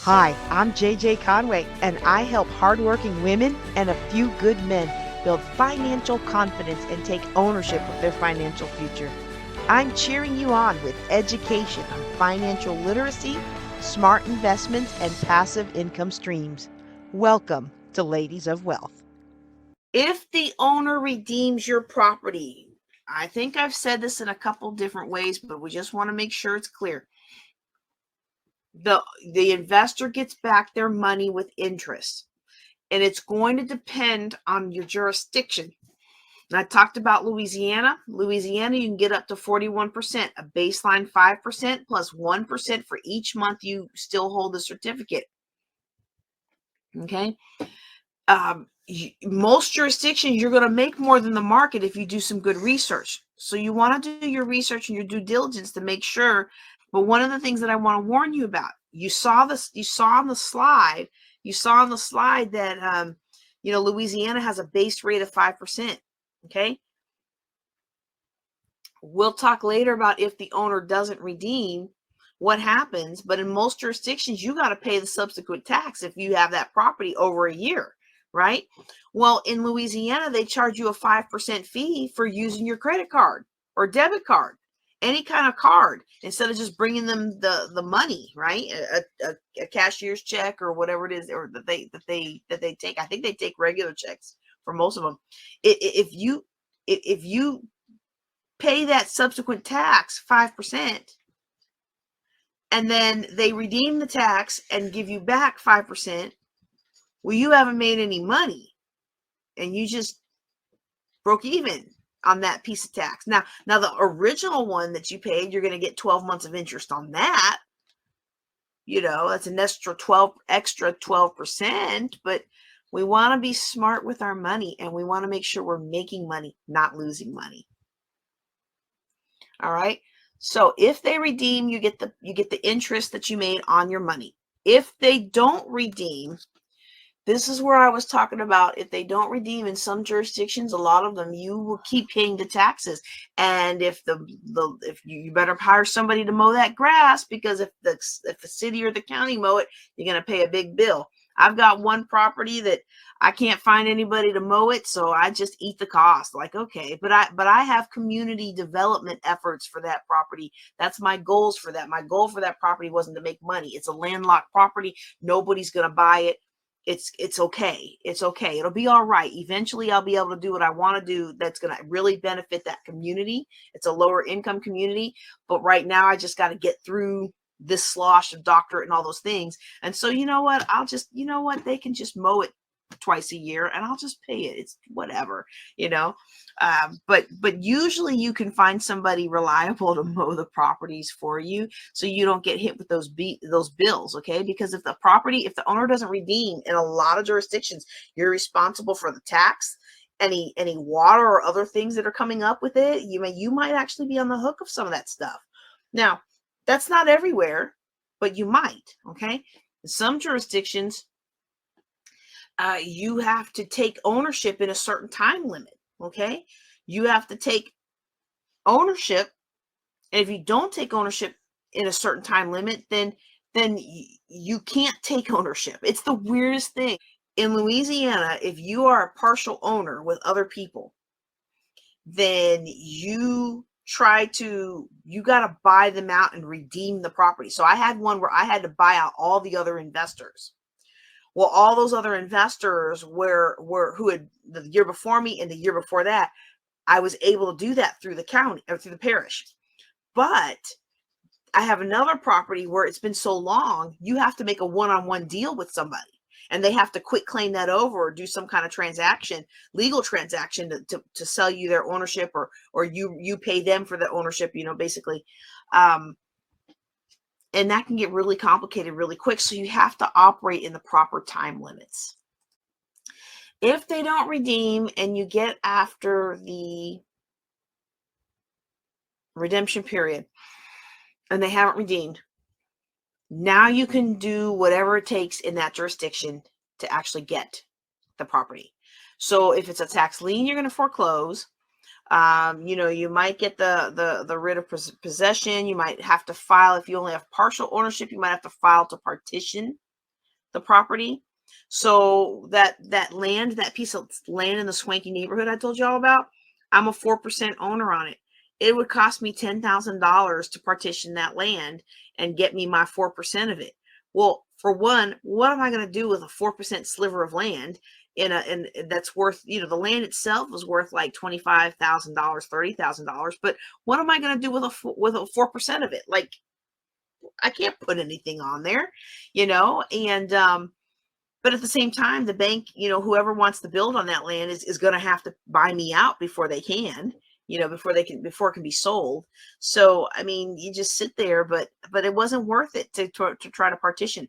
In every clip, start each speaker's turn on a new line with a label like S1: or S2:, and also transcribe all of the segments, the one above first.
S1: Hi, I'm JJ Conway, and I help hardworking women and a few good men build financial confidence and take ownership of their financial future. I'm cheering you on with education on financial literacy, smart investments, and passive income streams. Welcome to Ladies of Wealth. If the owner redeems your property, I think I've said this in a couple different ways, but we just want to make sure it's clear. The investor gets back their money with interest, and it's going to depend on your jurisdiction. And I talked about Louisiana. Louisiana, you can get up to 41%, a baseline 5% plus 1% for each month you still hold the certificate. Okay. Most jurisdictions, you're going to make more than the market if you do some good research. So you want to do your research and your due diligence to make sure. But one of the things that I want to warn you about, you saw on the slide that Louisiana has a base rate of 5%. Okay. We'll talk later about if the owner doesn't redeem, what happens. But in most jurisdictions, you got to pay the subsequent tax if you have that property over a year, right? Well, in Louisiana, they charge you a 5% fee for using your credit card or debit card, any kind of card, instead of just bringing them the money, right? A cashier's check or whatever it is, or that they take. I think they take regular checks for most of them. If you pay that subsequent tax 5%, and then they redeem the tax and give you back 5%, well, you haven't made any money, and you just broke even on that piece of tax. Now the original one that you paid, you're going to get 12 months of interest on that. That's an extra 12%, but we want to be smart with our money, and we want to make sure we're making money, not losing money. All right. So if they redeem, you get the interest that you made on your money. If they don't redeem, this is where I was talking about. If they don't redeem, in some jurisdictions, a lot of them, you will keep paying the taxes. And if you better hire somebody to mow that grass, because if the city or the county mow it, you're going to pay a big bill. I've got one property that I can't find anybody to mow it, so I just eat the cost. Like, okay, but I have community development efforts for that property. That's my goals for that. My goal for that property wasn't to make money. It's a landlocked property. Nobody's going to buy it. It's okay. It's okay. It'll be all right. Eventually I'll be able to do what I want to do that's going to really benefit that community. It's a lower income community, but right now I just got to get through this slosh of doctorate and all those things. And so, you know what? They can just mow it twice a year and I'll just pay it. It's whatever, but usually you can find somebody reliable to mow the properties for you, so you don't get hit with those bills. Okay. Because if the owner doesn't redeem, in a lot of jurisdictions, you're responsible for the tax, any water or other things that are coming up with it. You might actually be on the hook of some of that stuff. Now, that's not everywhere, but you might. Okay. In some jurisdictions, you have to take ownership in a certain time limit. Okay. You have to take ownership. And if you don't take ownership in a certain time limit, then you can't take ownership. It's the weirdest thing. In Louisiana, if you are a partial owner with other people, then you got to buy them out and redeem the property. So I had one where I had to buy out all the other investors. Well, all those other investors who had the year before me and the year before that, I was able to do that through the county or through the parish. But I have another property where it's been so long, you have to make a one-on-one deal with somebody, and they have to quit claim that over or do some kind of legal transaction to sell you their ownership, or you pay them for the ownership, basically. And that can get really complicated really quick. So you have to operate in the proper time limits. If they don't redeem and you get after the redemption period and they haven't redeemed, now you can do whatever it takes in that jurisdiction to actually get the property. So if it's a tax lien, you're going to foreclose. You might get the writ of possession. You might have to file, if you only have partial ownership, you might have to file to partition the property. So that land, that piece of land in the swanky neighborhood I told you all about, I'm a 4% owner on it. It would cost me $10,000 to partition that land and get me my 4% of it. Well, for one, what am I going to do with a 4% sliver of land in that's worth, the land itself was worth like $25,000, $30,000, but what am I going to do with a 4% of it? Like, I can't put anything on there, and but at the same time, the bank, whoever wants to build on that land is going to have to buy me out before they can, before it can be sold. So, I mean, you just sit there, but it wasn't worth it to try to partition.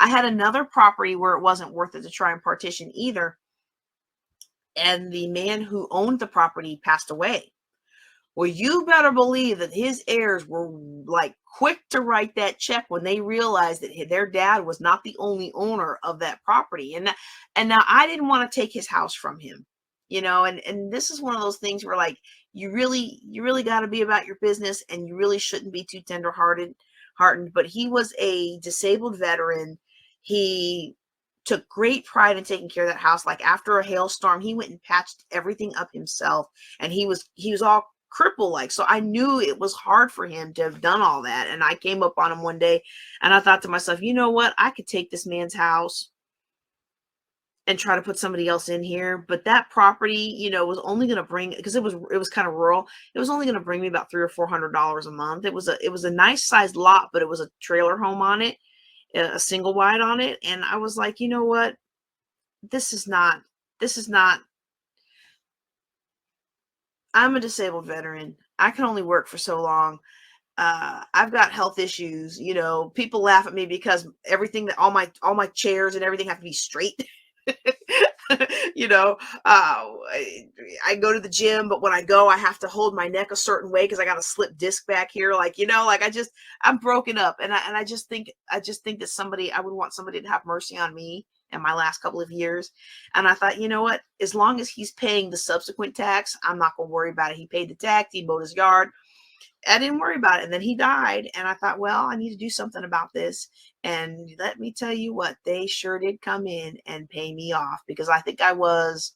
S1: I had another property where it wasn't worth it to try and partition either. And the man who owned the property passed away. Well, you better believe that his heirs were like quick to write that check when they realized that their dad was not the only owner of that property. And now I didn't want to take his house from him, and this is one of those things where, like, you really got to be about your business, and you really shouldn't be too heartened. But he was a disabled veteran. He took great pride in taking care of that house. Like, after a hailstorm, he went and patched everything up himself, and he was all cripple like. So I knew it was hard for him to have done all that. And I came up on him one day and I thought to myself, you know what? I could take this man's house and try to put somebody else in here. But that property, was only going to bring, because it was kind of rural, it was only going to bring me about $300 or $400 a month. It was a nice sized lot, but it was a trailer home on it, a single wide on it. And I was like, you know what? This is not, I'm a disabled veteran. I can only work for so long. I've got health issues. People laugh at me because all my chairs and everything have to be straight. I go to the gym, but when I go, I have to hold my neck a certain way because I got a slip disc back here. Like, I'm broken up, and I just think that I would want somebody to have mercy on me in my last couple of years. And I thought, you know what? As long as he's paying the subsequent tax, I'm not going to worry about it. He paid the tax, he mowed his yard. I didn't worry about it. And then he died. And I thought, well, I need to do something about this. And let me tell you what, they sure did come in and pay me off, because I think I was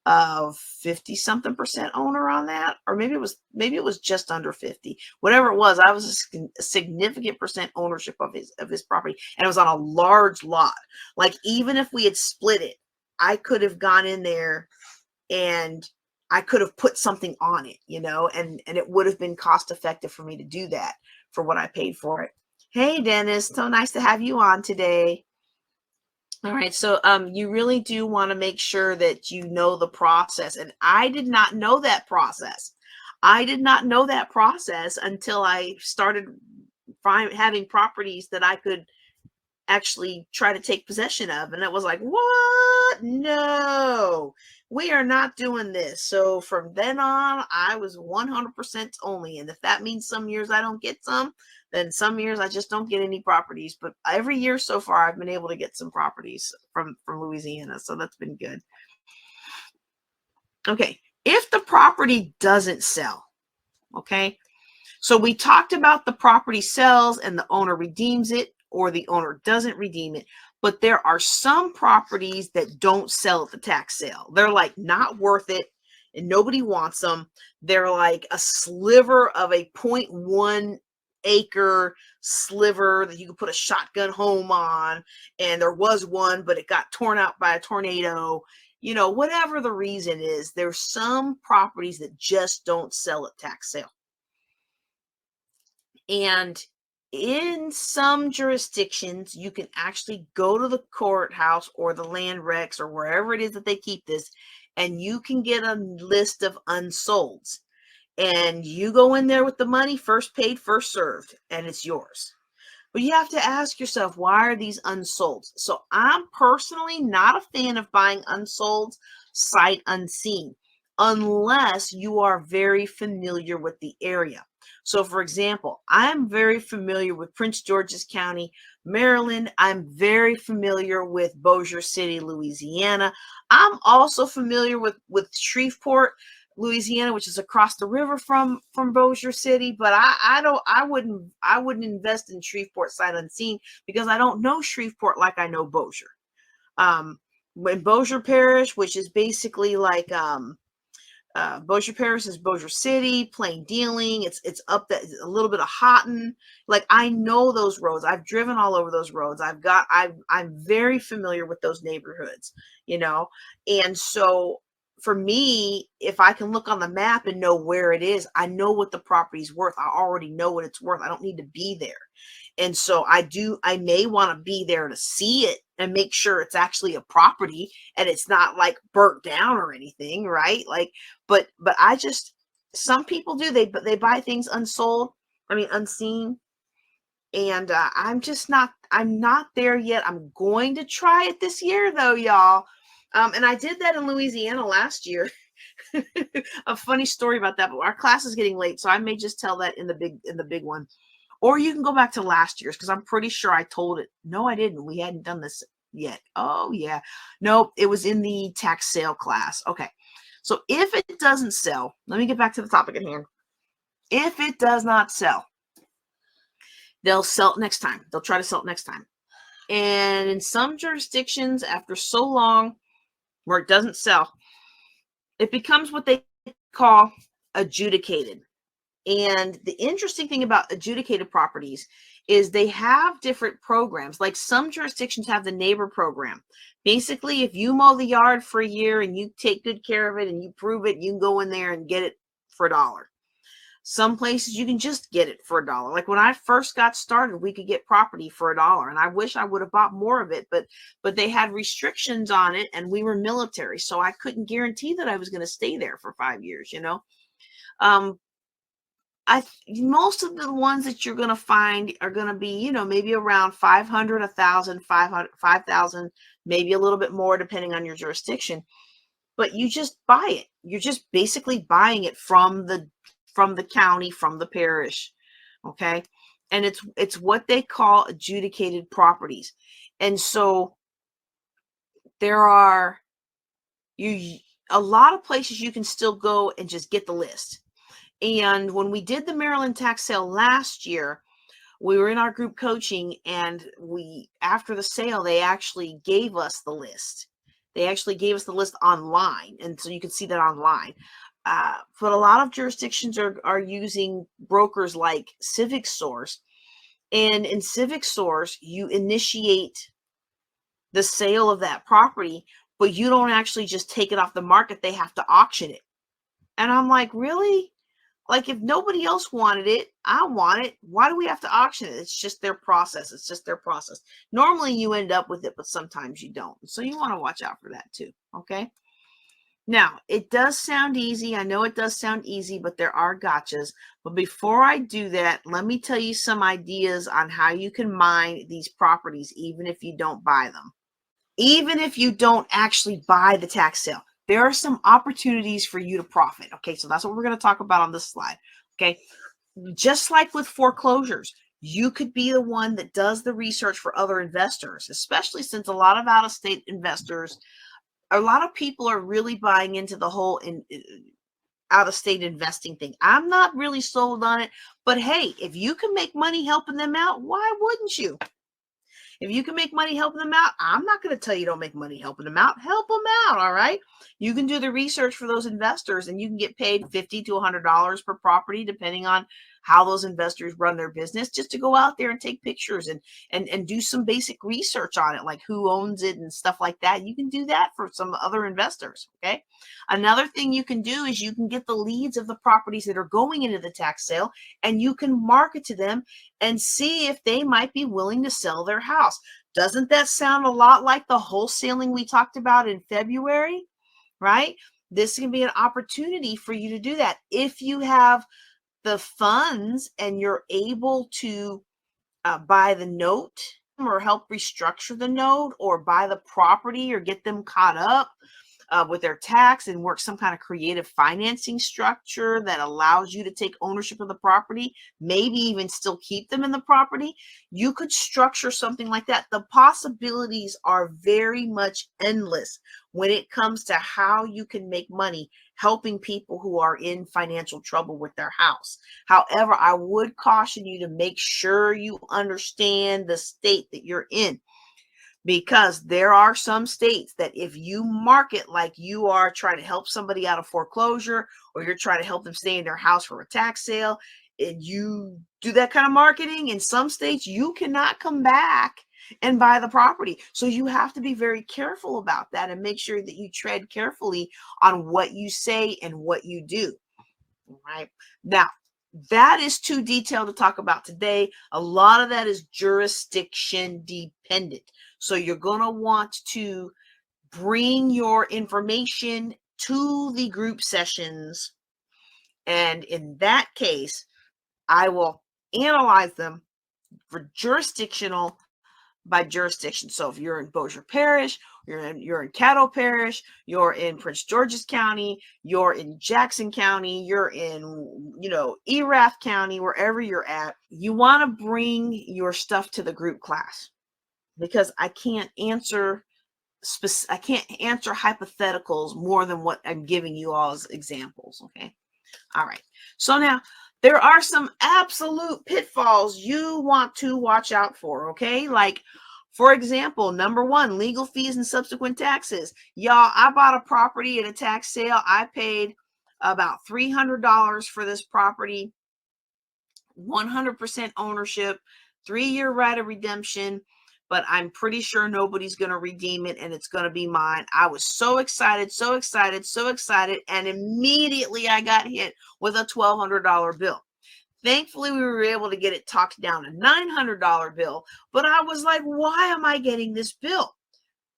S1: 50 something percent owner on that, or maybe it was just under 50, whatever it was. I was a significant percent ownership of his property, and it was on a large lot. Like, even if we had split it, I could have gone in there and I could have put something on it, and it would have been cost effective for me to do that for what I paid for it. Hey, Dennis, so nice to have you on today. All right, so you really do want to make sure that you know the process. And I did not know that process. I did not know that process until I started having properties that I could actually try to take possession of. And it was like, what? No, we are not doing this. So from then on, I was 100% only. And if that means some years I don't get some, then some years I just don't get any properties. But every year so far, I've been able to get some properties from Louisiana. So that's been good. Okay. If the property doesn't sell, okay. So we talked about the property sells and the owner redeems it, or the owner doesn't redeem it. But there are some properties that don't sell at the tax sale. They're like not worth it and nobody wants them. They're like a sliver of a 0.1 acre sliver that you could put a shotgun home on. And there was one, but it got torn out by a tornado. Whatever the reason is, there's some properties that just don't sell at tax sale. And in some jurisdictions, you can actually go to the courthouse or the land recs or wherever it is that they keep this, and you can get a list of unsolds. And you go in there with the money, first paid, first served, and it's yours. But you have to ask yourself, why are these unsolds? So I'm personally not a fan of buying unsolds sight unseen, unless you are very familiar with the area. So, for example, I'm very familiar with Prince George's County, Maryland. I'm very familiar with Bossier City, Louisiana. I'm also familiar with Shreveport. Louisiana, which is across the river from Bossier City, but I wouldn't invest in Shreveport sight unseen because I don't know Shreveport like I know Bossier. In Bossier Parish, which is basically like Bossier Parish is Bossier City, plain dealing. It's up that a little bit of Houghton. Like I know those roads. I've driven all over those roads. I'm very familiar with those neighborhoods, you know. And so for me, if I can look on the map and know where it is, I know what the property's worth. I already know what it's worth. I don't need to be there. And so I may want to be there to see it and make sure it's actually a property and it's not like burnt down or anything, right? Like, but I just, some people do, they buy things unseen. And I'm not there yet. I'm going to try it this year though, y'all. And I did that in Louisiana last year. A funny story about that, but our class is getting late, so I may just tell that in the big one. Or you can go back to last year's because I'm pretty sure I told it. No, I didn't. We hadn't done this yet. Oh, yeah. Nope. It was in the tax sale class. Okay. So if it doesn't sell, let me get back to the topic at hand. If it does not sell, they'll sell it next time. They'll try to sell it next time. And in some jurisdictions, after so long where it doesn't sell, it becomes what they call adjudicated. And the interesting thing about adjudicated properties is they have different programs. Like some jurisdictions have the neighbor program. Basically, if you mow the yard for a year and you take good care of it and you prove it, you can go in there and get it for $1. Some places you can just get it for $1. Like when I first got started, we could get property for $1. And I wish I would have bought more of it, but they had restrictions on it and we were military. So I couldn't guarantee that I was going to stay there for 5 years, you know? Most of the ones that you're going to find are going to be, you know, maybe around 500, 1,000, 5,000, maybe a little bit more depending on your jurisdiction. But you just buy it. You're just basically buying it from the county, from the parish. Okay? And it's what they call adjudicated properties. And so there are a lot of places you can still go and just get the list. And when we did the Maryland tax sale last year, we were in our group coaching and after the sale, they actually gave us the list. They actually gave us the list online. And so you can see that online. But a lot of jurisdictions are using brokers like Civic Source. And in Civic Source, you initiate the sale of that property, but you don't actually just take it off the market. They have to auction it. And I'm like, really? Like if nobody else wanted it, I want it. Why do we have to auction it? It's just their process. It's just their process. Normally you end up with it, but sometimes you don't. So you want to watch out for that too. Okay. Now it does sound easy. I know it does sound easy, but there are gotchas. But before I do that, let me tell you some ideas on how you can mine these properties, even if you don't buy them. Even if you don't actually buy the tax sale. There are some opportunities for you to profit. Okay, so that's what we're going to talk about on this slide. Okay, just like with foreclosures, you could be the one that does the research for other investors, especially since a lot of out-of-state investors, a lot of people are really buying into the whole out-of-state investing thing. I'm not really sold on it, but hey, if you can make money helping them out, why wouldn't you? If you can make money helping them out, I'm not going to tell you don't make money helping them out. Help them out, all right? You can do the research for those investors and you can get paid $50 to $100 per property, depending on how those investors run their business, just to go out there and take pictures and do some basic research on it, like who owns it and stuff like that. You can do that for some other investors, okay? Another thing you can do is you can get the leads of the properties that are going into the tax sale and you can market to them and see if they might be willing to sell their house. Doesn't that sound a lot like the wholesaling we talked about in February, right? This can be an opportunity for you to do that. If you have the funds and you're able to buy the note or help restructure the note or buy the property or get them caught up, with their tax and work some kind of creative financing structure that allows you to take ownership of the property, maybe even still keep them in the property. You could structure something like that. The possibilities are very much endless when it comes to how you can make money helping people who are in financial trouble with their house. However, I would caution you to make sure you understand the state that you're in, because there are some states that if you market like you are trying to help somebody out of foreclosure, or you're trying to help them stay in their house for a tax sale, and you do that kind of marketing, in some states you cannot come back and buy the property. So you have to be very careful about that and make sure that you tread carefully on what you say and what you do. All right. Now, that is too detailed to talk about today. A lot of that is jurisdiction dependent. So you're going to want to bring your information to the group sessions. And in that case, I will analyze them for jurisdictional by jurisdiction. So if you're in Bossier Parish, you're in Caddo Parish, you're in Prince George's County, you're in Jackson County, you're in, Erath County, wherever you're at, you want to bring your stuff to the group class, because I can't answer hypotheticals more than what I'm giving you all as examples. Okay. All right. So now there are some absolute pitfalls you want to watch out for. Okay. Like, for example, number one, legal fees and subsequent taxes. Y'all, I bought a property at a tax sale. I paid about $300 for this property, 100% ownership, 3-year right of redemption, but I'm pretty sure nobody's going to redeem it and it's going to be mine. I was so excited, so excited, so excited. And immediately I got hit with a $1,200 bill. Thankfully, we were able to get it talked down to $900 bill. But I was like, why am I getting this bill?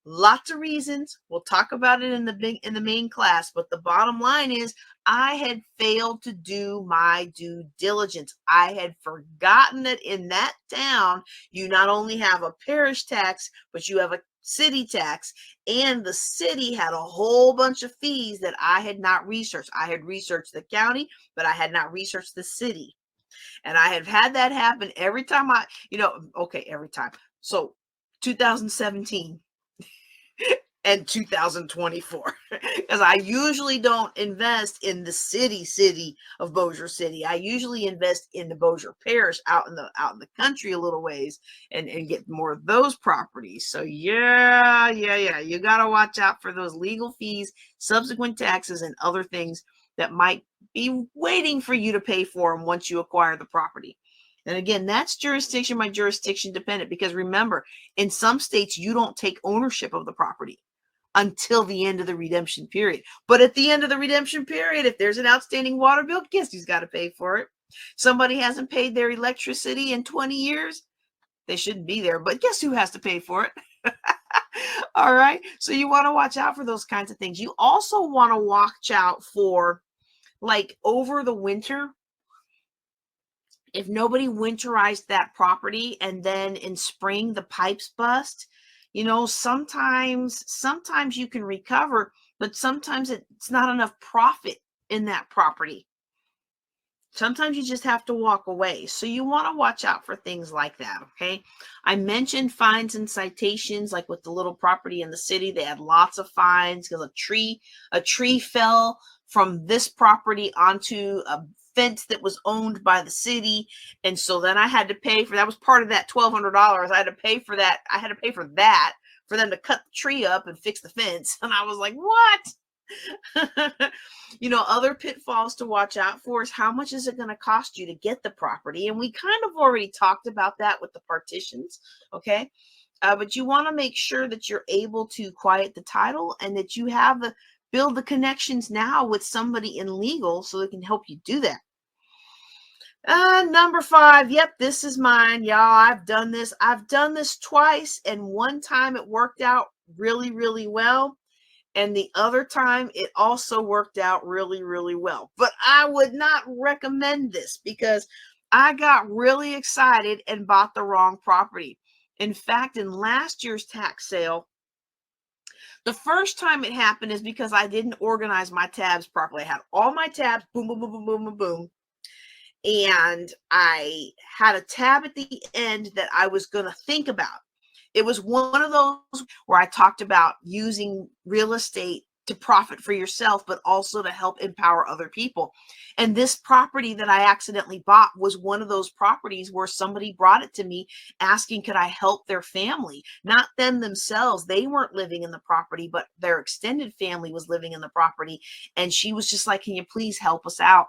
S1: Lots of reasons. We'll talk about it in the main class. But the bottom line is, I had failed to do my due diligence. I had forgotten that in that town, you not only have a parish tax, but you have a city tax, and the city had a whole bunch of fees that I had not researched. I had researched the county, but I had not researched the city. And I have had that happen every time every time. So 2017 and 2024, because I usually don't invest in the city of Bossier City. I usually invest in the Bossier Parish out in the country a little ways and get more of those properties. So yeah, you got to watch out for those legal fees, subsequent taxes, and other things that might be waiting for you to pay for them once you acquire the property. And again, that's jurisdiction by jurisdiction dependent, because remember, in some states, you don't take ownership of the property until the end of the redemption period. But at the end of the redemption period, if there's an outstanding water bill, guess who's got to pay for it? Somebody hasn't paid their electricity in 20 years. They shouldn't be there, but guess who has to pay for it? All right. So you want to watch out for those kinds of things. You also want to watch out for, like, over the winter, if nobody winterized that property and then in spring the pipes bust, sometimes you can recover, but sometimes it's not enough profit in that property. Sometimes you just have to walk away. So you want to watch out for things like that. Okay. I mentioned fines and citations, like with the little property in the city, they had lots of fines because a tree fell from this property onto a fence that was owned by the city. And so then I had to pay for, that was part of that $1,200. I had to pay for that. I had to pay for that, for them to cut the tree up and fix the fence. And I was like, what? Other pitfalls to watch out for is, how much is it going to cost you to get the property? And we kind of already talked about that with the partitions. Okay. But you want to make sure that you're able to quiet the title and that you have build the connections now with somebody in legal so they can help you do that. Number 5. Yep, this is mine, y'all. I've done this twice, and one time it worked out really, really well. And the other time it also worked out really, really well. But I would not recommend this because I got really excited and bought the wrong property. In fact, in last year's tax sale, The first time it happened is because I didn't organize my tabs properly. I had all my tabs, boom, boom, boom, boom, boom, boom, boom. And I had a tab at the end that I was going to think about. It was one of those where I talked about using real estate to profit for yourself, but also to help empower other people. And this property that I accidentally bought was one of those properties where somebody brought it to me asking, could I help their family? Not them themselves. They weren't living in the property, but their extended family was living in the property. And she was just like, can you please help us out?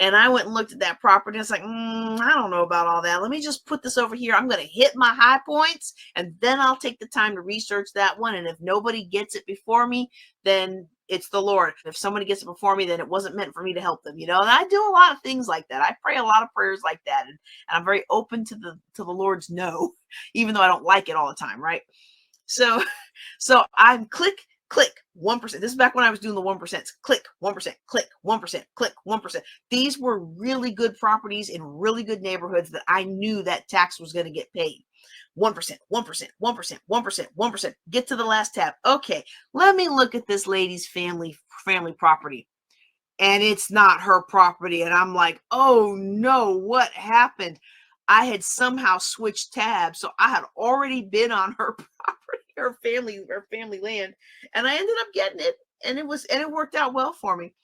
S1: And I went and looked at that property. And it's like, I don't know about all that. Let me just put this over here. I'm going to hit my high points, and then I'll take the time to research that one. And if nobody gets it before me, then it's the Lord. If somebody gets it before me, then it wasn't meant for me to help them, And I do a lot of things like that. I pray a lot of prayers like that. And I'm very open to the Lord's no, even though I don't like it all the time. Right. So I'm click 1%. This is back when I was doing the 1%. Click 1%, click 1%, click 1%. These were really good properties in really good neighborhoods that I knew that tax was going to get paid. 1%, 1%, 1%, 1%, 1%. Get to the last tab. Okay, let me look at this lady's family property. And it's not her property. And I'm like, oh no, what happened? I had somehow switched tabs. So I had already been on her property, her family land. And I ended up getting it. And it worked out well for me.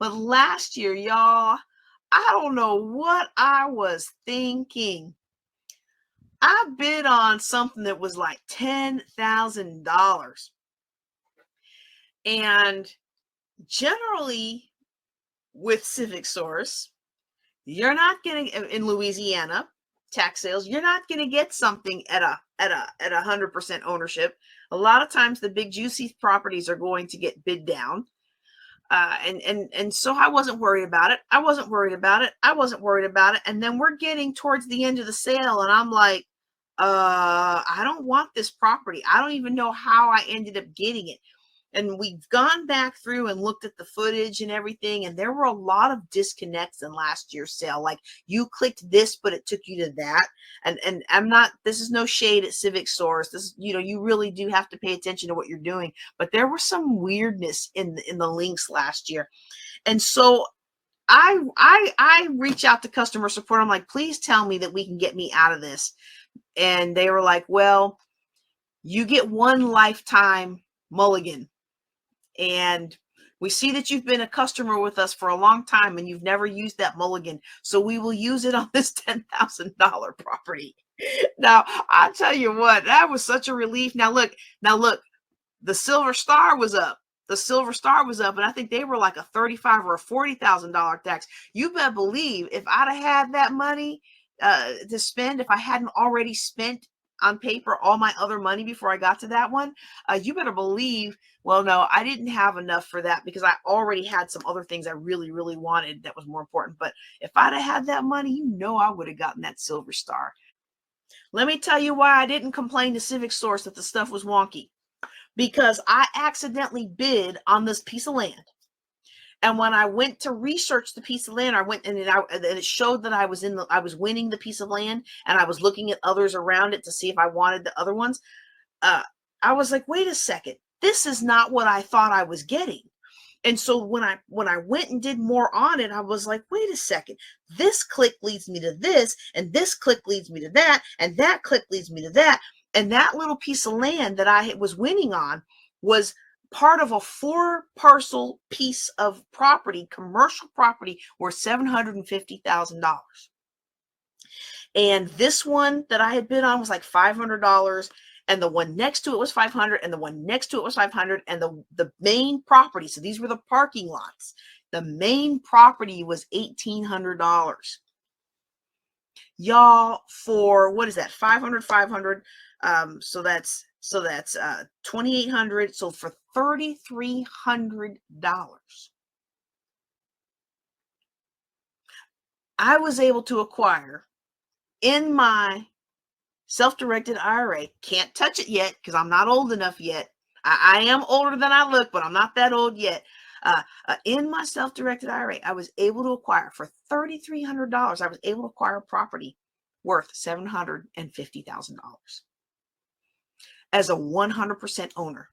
S1: But last year, y'all, I don't know what I was thinking. I bid on something that was like $10,000. And generally with Civic Source, you're not getting in Louisiana tax sales. You're not going to get something at 100% ownership. A lot of times, the big juicy properties are going to get bid down, and so I wasn't worried about it. I wasn't worried about it. And then we're getting towards the end of the sale, and I'm like, I don't want this property. I don't even know how I ended up getting it. And we've gone back through and looked at the footage and everything. And there were a lot of disconnects in last year's sale. Like, you clicked this, but it took you to that. And this is no shade at Civic Source. This, you really do have to pay attention to what you're doing. But there was some weirdness in the links last year. And so I reach out to customer support. I'm like, please tell me that we can get me out of this. And they were like, well, you get one lifetime mulligan. And we see that you've been a customer with us for a long time and you've never used that mulligan. So we will use it on this $10,000 property. Now, I tell you what, that was such a relief. Now look, the Silver Star was up. And I think they were like a $35,000 or a $40,000 tax. You better believe if I'd have had that money to spend, if I hadn't already spent on paper all my other money before I got to that one, you better believe, well, no, I didn't have enough for that because I already had some other things I really, really wanted that was more important. But if I'd have had that money, I would have gotten that Silver Star. Let me tell you why I didn't complain to Civic Source that the stuff was wonky. Because I accidentally bid on this piece of land. And when I went to research the piece of land, I went and it showed that I was winning the piece of land, and I was looking at others around it to see if I wanted the other ones. I was like, wait a second, this is not what I thought I was getting. And so when I went and did more on it, I was like, wait a second, this click leads me to this, and this click leads me to that, and that click leads me to that. And that little piece of land that I was winning on was part of a 4-parcel piece of property, commercial property, worth $750,000. And this one that I had bid on was like $500, and the one next to it was $500, and the one next to it was $500, and the main property, so these were the parking lots, the main property was $1,800. Y'all, for what is that? 500, so that's 2,800. So for $3,300, I was able to acquire in my self-directed IRA. Can't touch it yet because I'm not old enough yet. I am older than I look, but I'm not that old yet. In my self-directed IRA, I was able to acquire for $3,300. I was able to acquire a property worth $750,000 as a 100% owner.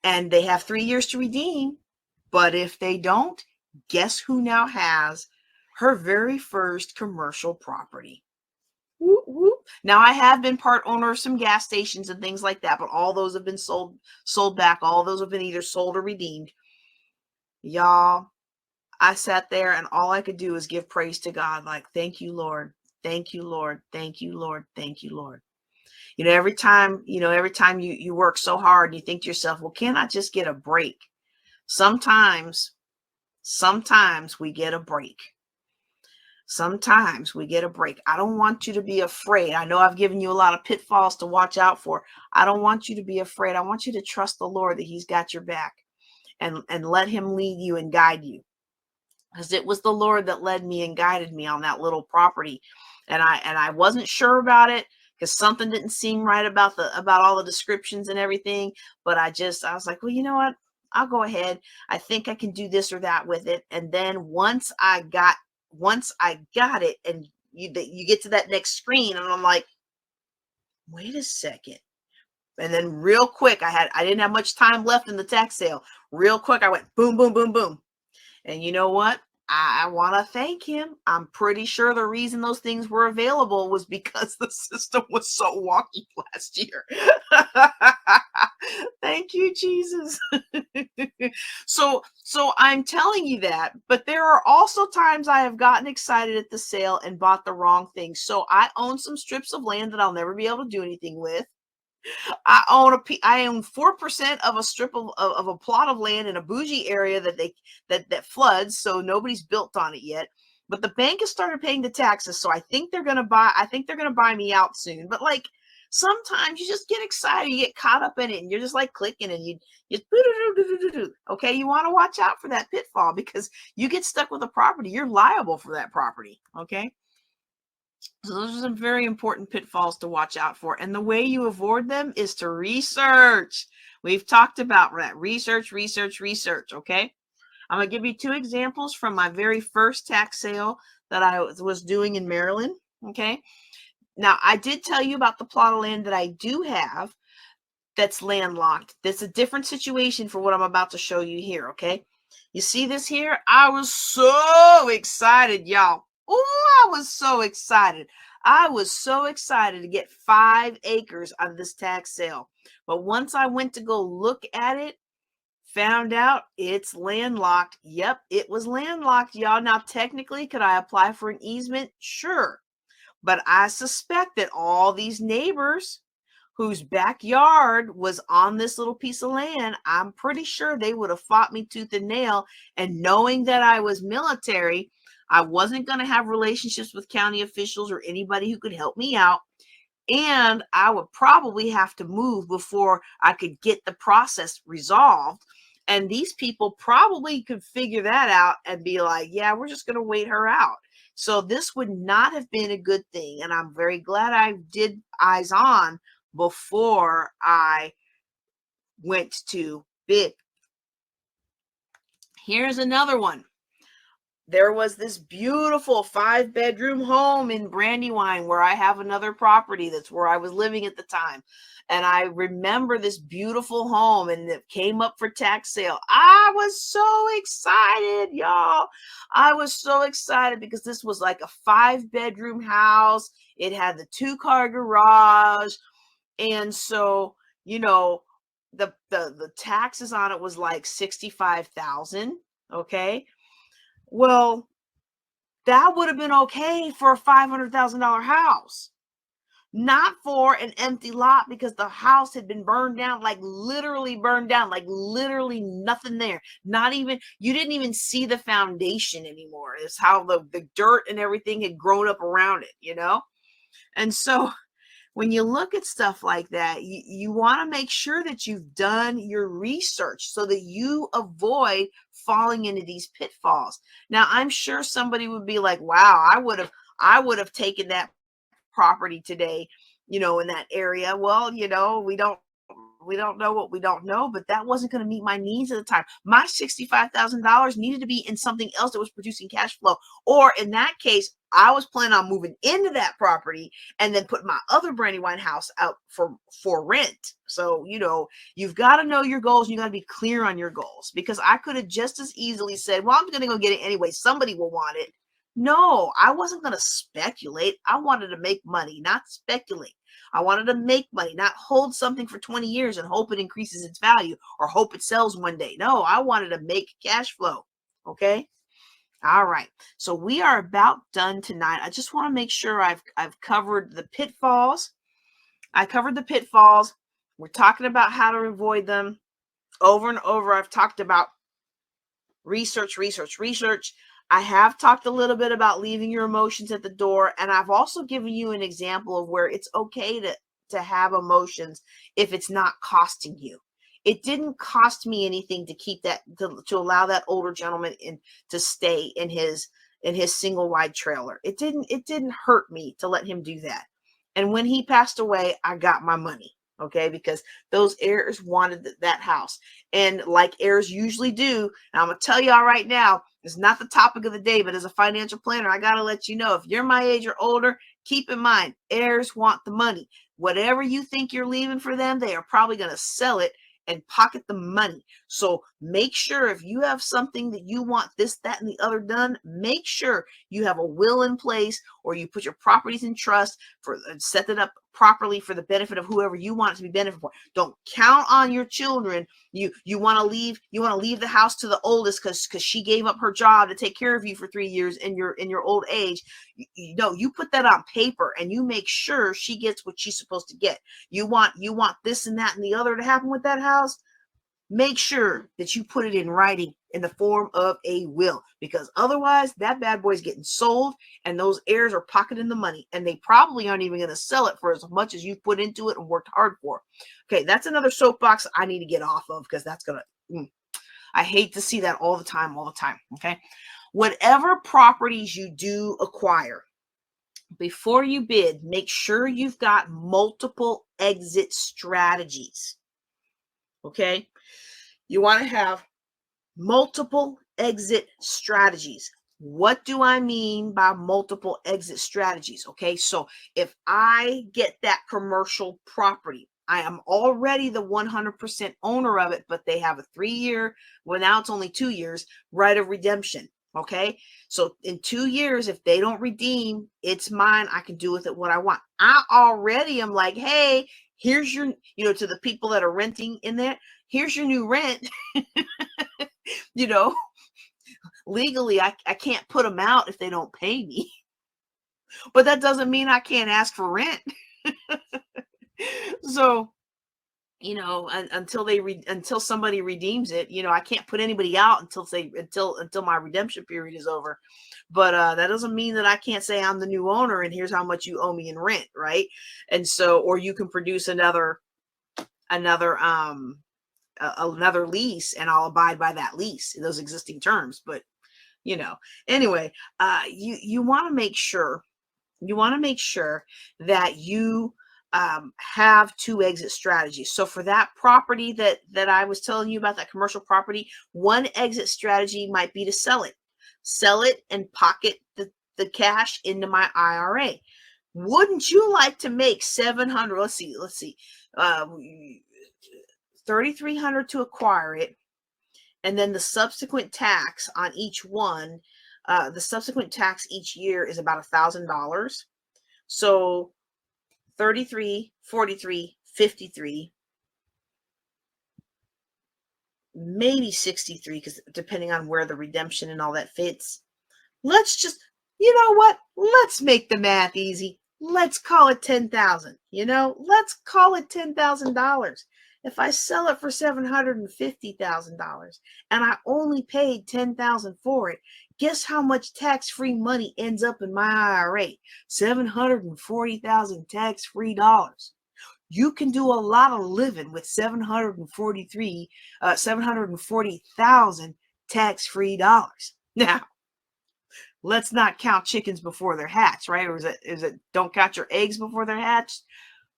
S1: And they have 3 years to redeem. But if they don't, guess who now has her very first commercial property? Whoop, whoop. Now, I have been part owner of some gas stations and things like that, but all those have been sold back. All those have been either sold or redeemed. Y'all, I sat there and all I could do is give praise to God. Like, thank you, Lord. Thank you, Lord. Thank you, Lord. Thank you, Lord. Every time you work so hard and you think to yourself, well, can't I just get a break? Sometimes we get a break. Sometimes we get a break. I don't want you to be afraid. I know I've given you a lot of pitfalls to watch out for. I don't want you to be afraid. I want you to trust the Lord that he's got your back and let him lead you and guide you. Because it was the Lord that led me and guided me on that little property. And I wasn't sure about it because something didn't seem right about all the descriptions and everything. But I was like, well, you know what? I'll go ahead. I think I can do this or that with it. And then once I got it, and you get to that next screen, and I'm like, wait a second. And then real quick, I didn't have much time left in the tax sale. Real quick, I went boom, boom, boom, boom. And you know what? I want to thank him. I'm pretty sure the reason those things were available was because the system was so wonky last year. Thank you, Jesus. So I'm telling you that, but there are also times I have gotten excited at the sale and bought the wrong thing. So I own some strips of land that I'll never be able to do anything with. I own 4% of a strip of a plot of land in a bougie area that floods, so nobody's built on it yet. But the bank has started paying the taxes, so I think they're gonna buy me out soon. But like sometimes you just get excited, you get caught up in it, and you're just like clicking and you okay, you want to watch out for that pitfall because you get stuck with a property, you're liable for that property. Okay. So those are some very important pitfalls to watch out for. And the way you avoid them is to research. We've talked about that. Research. Okay. I'm going to give you 2 examples from my very first tax sale that I was doing in Maryland. Okay. Now, I did tell you about the plot of land that I do have that's landlocked. That's a different situation for what I'm about to show you here. Okay. You see this here? I was so excited, y'all. Oh, I was so excited. I was so excited to get 5 acres on this tax sale. But once I went to go look at it, found out it's landlocked. Yep, it was landlocked, y'all. Now, technically, could I apply for an easement? Sure. But I suspect that all these neighbors whose backyard was on this little piece of land, I'm pretty sure they would have fought me tooth and nail. And knowing that I was military, I wasn't going to have relationships with county officials or anybody who could help me out. And I would probably have to move before I could get the process resolved. And these people probably could figure that out and be like, yeah, we're just going to wait her out. So this would not have been a good thing. And I'm very glad I did eyes on before I went to bid. Here's another one. There was this beautiful 5-bedroom home in Brandywine where I have another property. That's where I was living at the time. And I remember this beautiful home and it came up for tax sale. I was so excited, y'all. I was so excited because this was like a 5-bedroom house. It had the 2-car garage. And so, the taxes on it was like $65,000. Okay. Well, that would have been okay for a $500,000 house, not for an empty lot because the house had been burned down, like literally nothing there. You didn't even see the foundation anymore. It's how the dirt and everything had grown up around it, And so when you look at stuff like that, you want to make sure that you've done your research so that you avoid falling into these pitfalls. Now, I'm sure somebody would be like, wow, I would have taken that property today, in that area. Well, we We don't know what we don't know, but that wasn't going to meet my needs at the time. My $65,000 needed to be in something else that was producing cash flow. Or in that case, I was planning on moving into that property and then put my other Brandywine house out for rent. So, you've got to know your goals. You got to be clear on your goals, because I could have just as easily said, well, I'm going to go get it anyway. Somebody will want it. No, I wasn't going to speculate. I wanted to make money, not speculate. I wanted to make money, not hold something for 20 years and hope it increases its value or hope it sells one day. No, I wanted to make cash flow. Okay. All right. So we are about done tonight. I just want to make sure I've covered the pitfalls. I covered the pitfalls. We're talking about how to avoid them over and over. I've talked about research. I have talked a little bit about leaving your emotions at the door, and I've also given you an example of where it's okay to have emotions if it's not costing you. It didn't cost me anything to keep that, to allow that older gentleman to stay in his single wide trailer. It didn't hurt me to let him do that. And when he passed away, I got my money. Okay, because those heirs wanted that house. And like heirs usually do, and I'm going to tell y'all right now, it's not the topic of the day, but as a financial planner, I got to let you know, if you're my age or older, keep in mind, heirs want the money. Whatever you think you're leaving for them, they are probably going to sell it and pocket the money. So make sure, if you have something that you want this, that, and the other done, make sure you have a will in place, or you put your properties in trust set it up properly for the benefit of whoever you want it to be benefited for. Don't count on your children. You want to leave the house to the oldest because she gave up her job to take care of you for 3 years in your old age. You put that on paper and you make sure she gets what she's supposed to get. You want this and that and the other to happen with that house. Make sure that you put it in writing in the form of a will, because otherwise that bad boy's getting sold and those heirs are pocketing the money, and they probably aren't even going to sell it for as much as you put into it and worked hard for. Okay, that's another soapbox I need to get off of, because that's going to, I hate to see that all the time. Okay, whatever properties you do acquire, before you bid, make sure you've got multiple exit strategies. Okay, you want to have multiple exit strategies. What do I mean by multiple exit strategies? Okay, so if I get that commercial property, I am already the 100% owner of it, but they have a 3-year, well, now it's only 2 years, right of redemption. Okay, so in 2 years, if they don't redeem, it's mine. I can do with it what I want. I already am like, hey, here's your, to the people that are renting in there, here's your new rent. Legally, I can't put them out if they don't pay me. But that doesn't mean I can't ask for rent. So, until somebody redeems it, I can't put anybody out until my redemption period is over. But that doesn't mean that I can't say I'm the new owner and here's how much you owe me in rent, right? And so, or you can produce another lease and I'll abide by that lease in those existing terms. But anyway, you want to make sure that you have 2 exit strategies. So for that property that I was telling you about, that commercial property, one exit strategy might be to sell it and pocket the cash into my IRA. Wouldn't you like to make $700? Let's see, $3,300 to acquire it, and then the subsequent tax on each one, the subsequent tax each year is about $1,000. So 33, 43, 53, maybe 63, because depending on where the redemption and all that fits. Let's just, let's make the math easy. Let's call it $10,000. Let's call it $10,000. If I sell it for $750,000 and I only paid $10,000 for it, guess how much tax-free money ends up in my IRA? $740,000 tax-free dollars. You can do a lot of living with $740,000 tax-free dollars. Now, let's not count chickens before they're hatched, right? Or is it don't count your eggs before they're hatched?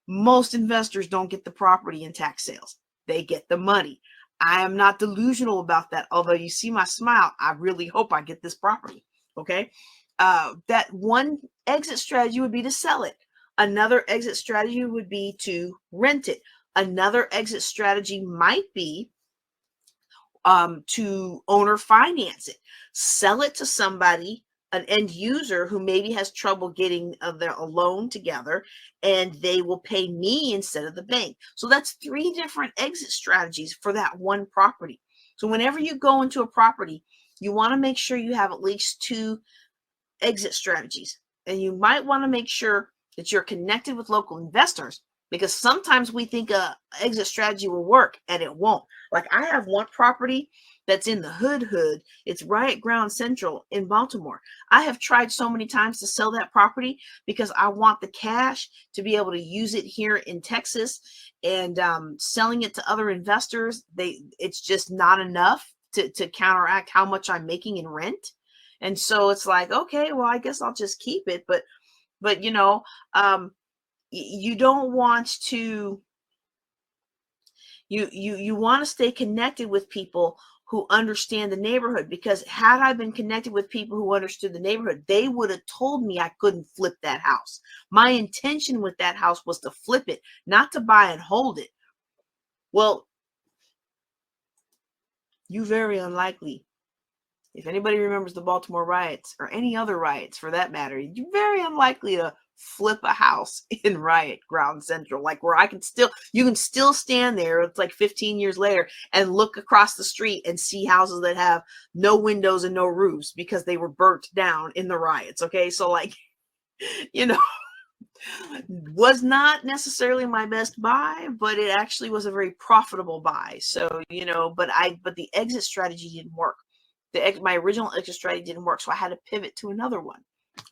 S1: Most investors don't get the property in tax sales. They get the money. I am not delusional about that. Although you see my smile, I really hope I get this property. Okay. That one exit strategy would be to sell it. Another exit strategy would be to rent it. Another exit strategy might be to owner finance it, sell it to somebody, an end user who maybe has trouble getting a loan together, and they will pay me instead of the bank. So that's 3 different exit strategies for that one property. So whenever you go into a property, you want to make sure you have at least 2 exit strategies. And you might want to make sure that you're connected with local investors, because sometimes we think a exit strategy will work and it won't. Like I have one property that's in the hood. It's right at Ground Central in Baltimore. I have tried so many times to sell that property because I want the cash to be able to use it here in Texas, and selling it to other investors, it's just not enough to counteract how much I'm making in rent. And so it's like, okay, well, I guess I'll just keep it. But you don't want to, you want to stay connected with people who understand the neighborhood, because had I been connected with people who understood the neighborhood, they would have told me I couldn't flip that house. My intention with that house was to flip it, not to buy and hold it. Well, you very unlikely, if anybody remembers the Baltimore riots or any other riots for that matter, you're very unlikely to flip a house in riot Ground Central, like where you can still stand there. It's like 15 years later and look across the street and see houses that have no windows and no roofs because they were burnt down in the riots. Okay. So like, you know, was not necessarily my best buy, but it actually was a very profitable buy. So, but the exit strategy didn't work. My original exit strategy didn't work, so I had to pivot to another one.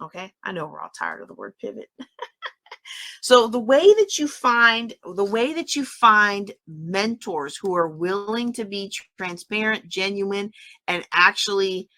S1: Okay, I know we're all tired of the word pivot. So the way that you find mentors who are willing to be transparent, genuine, and actually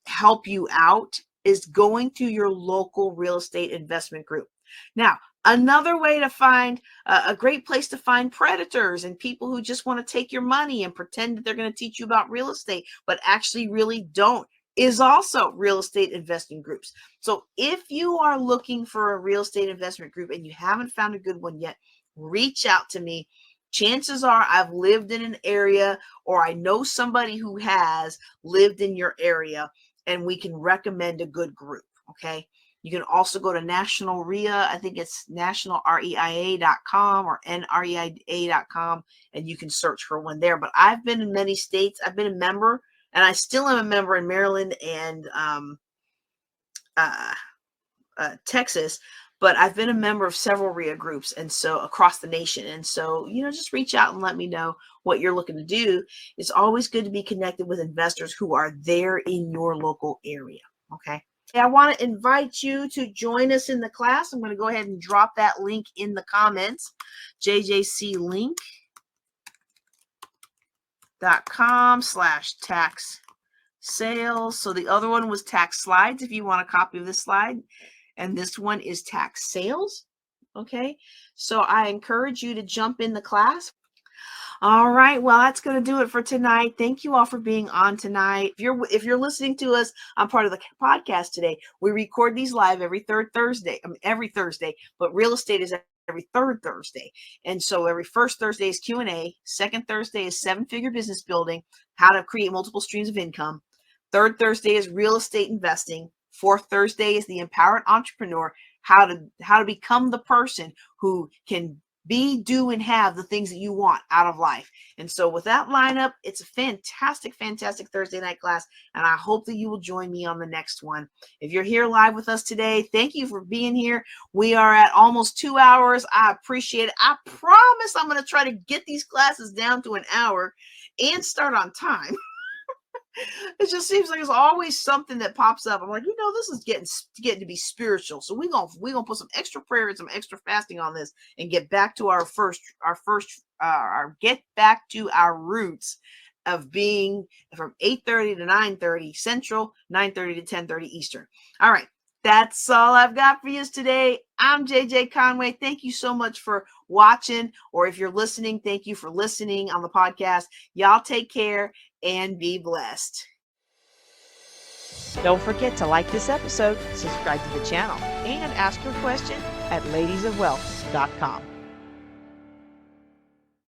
S1: help you out is going to your local real estate investment group. Now, another way to find a great place to find predators and people who just want to take your money and pretend that they're going to teach you about real estate, but actually really don't, is also real estate investing groups. So if you are looking for a real estate investment group and you haven't found a good one yet, reach out to me. Chances are I've lived in an area, or I know somebody who has lived in your area, and we can recommend a good group. Okay. You can also go to National REIA. I think it's nationalreia.com or nreia.com, and you can search for one there. But I've been in many states. I've been a member, and I still am a member in Maryland and Texas, but I've been a member of several REIA groups, and so across the nation. And so, just reach out and let me know what you're looking to do. It's always good to be connected with investors who are there in your local area. Okay. I want to invite you to join us in the class. I'm going to go ahead and drop that link in the comments. jjclink.com/tax sales. So the other one was tax slides, if you want a copy of this slide. And this one is tax sales. Okay. So I encourage you to jump in the class. All right. Well, that's going to do it for tonight. Thank you all for being on tonight. If you're listening to us, I'm part of the podcast today. We record these live every Thursday, but real estate is every third Thursday. And so every first Thursday is Q&A. Second Thursday is 7-figure business building, how to create multiple streams of income. Third Thursday is real estate investing. Fourth Thursday is the empowered entrepreneur, how to become the person who can be, do, and have the things that you want out of life. And so with that lineup, it's a fantastic, fantastic Thursday night class. And I hope that you will join me on the next one. If you're here live with us today, thank you for being here. We are at almost 2 hours. I appreciate it. I promise I'm going to try to get these classes down to an hour and start on time. It just seems like there's always something that pops up. I'm like, this is getting to be spiritual. So we're gonna put some extra prayer and some extra fasting on this and get back to our get back to our roots of being from 8:30 to 9:30 Central, 9:30 to 10:30 Eastern. All right. That's all I've got for you today. I'm JJ Conway. Thank you so much for watching, or if you're listening, thank you for listening on the podcast. Y'all take care and be blessed. Don't forget to like this episode, subscribe to the channel, and ask your question at ladiesofwealth.com.